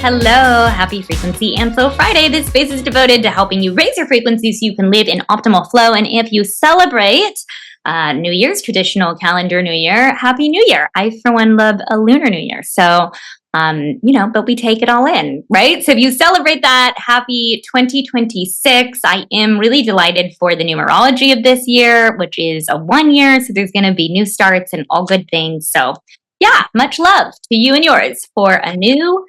Hello, happy Frequency and Flow Friday. This space is devoted to helping you raise your frequency so you can live in optimal flow. And if you celebrate New Year's, traditional calendar New Year, Happy New Year. I, for one, love a lunar New Year. So, but we take it all in, right? So if you celebrate that, happy 2026. I am really delighted for the numerology of this year, which is a 1 year. So there's going to be new starts and all good things. So yeah, much love to you and yours for a new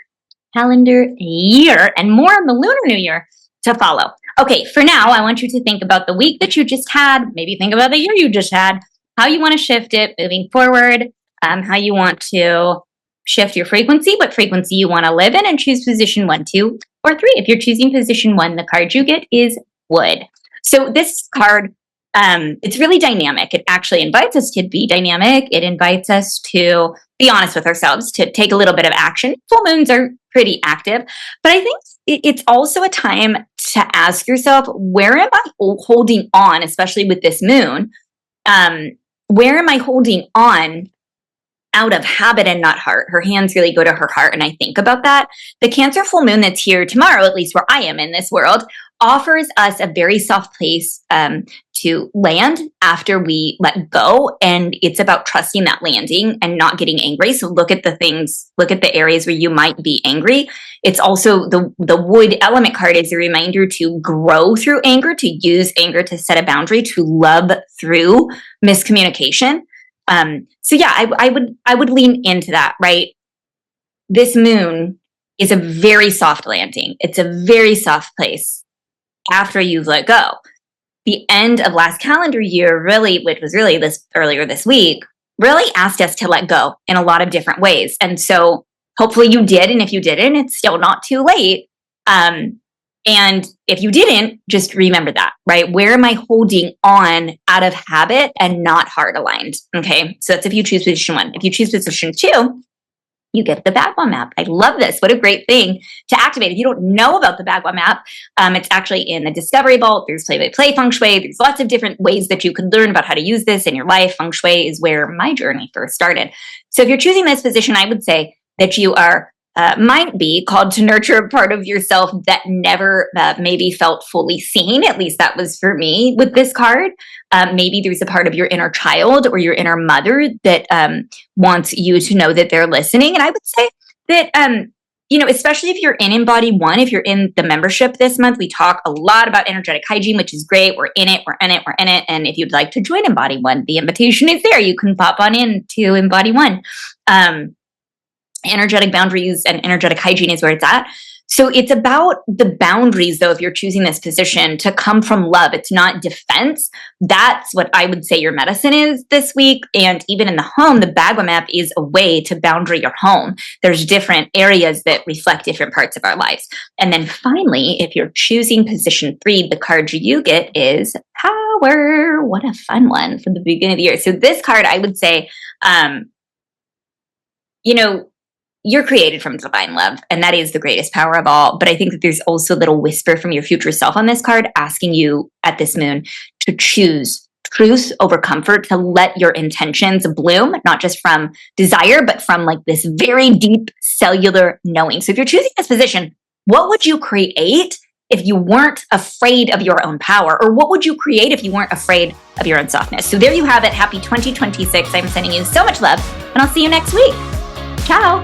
calendar year and more on the lunar new year to follow. Okay, for now, I want you to think about the week that you just had, maybe think about the year you just had, how you want to shift it moving forward, how you want to shift your frequency, what frequency you want to live in, and choose position 1, 2, or 3. If you're choosing position 1, the card you get is Wood. So this card, it's really dynamic. It actually invites us to be dynamic. It invites us to be honest with ourselves, to take a little bit of action. Full moons are pretty active, but I think it's also a time to ask yourself, where am I holding on, especially with this moon? Where am I holding on out of habit and not heart? Her hands really go to her heart, and I think about that. The Cancer full moon that's here tomorrow, at least where I am in this world, offers us a very soft place to land after we let go. And it's about trusting that landing and not getting angry. So look at the areas where you might be angry. It's also the Wood element card is a reminder to grow through anger, to use anger to set a boundary, to love through miscommunication. So yeah, I would lean into that, right? This moon is a very soft landing. It's a very soft place after you've let go. The end of last calendar year, really, which was really earlier this week, really asked us to let go in a lot of different ways. And so hopefully you did. And if you didn't, it's still not too late. And if you didn't, just remember that, right? Where am I holding on out of habit and not heart aligned? Okay. So that's if you choose position 1. If you choose position 2, you get the Bagua map. I love this. What a great thing to activate. If you don't know about the Bagua map, it's actually in the Discovery Vault. There's play-by-play feng shui. There's lots of different ways that you could learn about how to use this in your life. Feng shui is where my journey first started. So if you're choosing this position, I would say that you might be called to nurture a part of yourself that never maybe felt fully seen. At least that was for me with this card. Maybe there's a part of your inner child or your inner mother that wants you to know that they're listening. And I would say that, especially if you're in Embody 1, if you're in the membership this month, we talk a lot about energetic hygiene, which is great. We're in it. And if you'd like to join Embody 1, the invitation is there. You can pop on in to Embody 1. Energetic boundaries and energetic hygiene is where it's at. So it's about the boundaries, though, if you're choosing this position, to come from love. It's not defense. That's what I would say your medicine is this week. And even in the home, the Bagua map is a way to boundary your home. There's different areas that reflect different parts of our lives. And then finally, if you're choosing position 3, the card you get is Power. What a fun one for the beginning of the year. So this card, I would say, you're created from divine love, and that is the greatest power of all. But I think that there's also a little whisper from your future self on this card asking you at this moon to choose truth over comfort, to let your intentions bloom, not just from desire, but from like this very deep cellular knowing. So if you're choosing this position, what would you create if you weren't afraid of your own power? Or what would you create if you weren't afraid of your own softness? So there you have it. Happy 2026. I'm sending you so much love, and I'll see you next week. Ciao.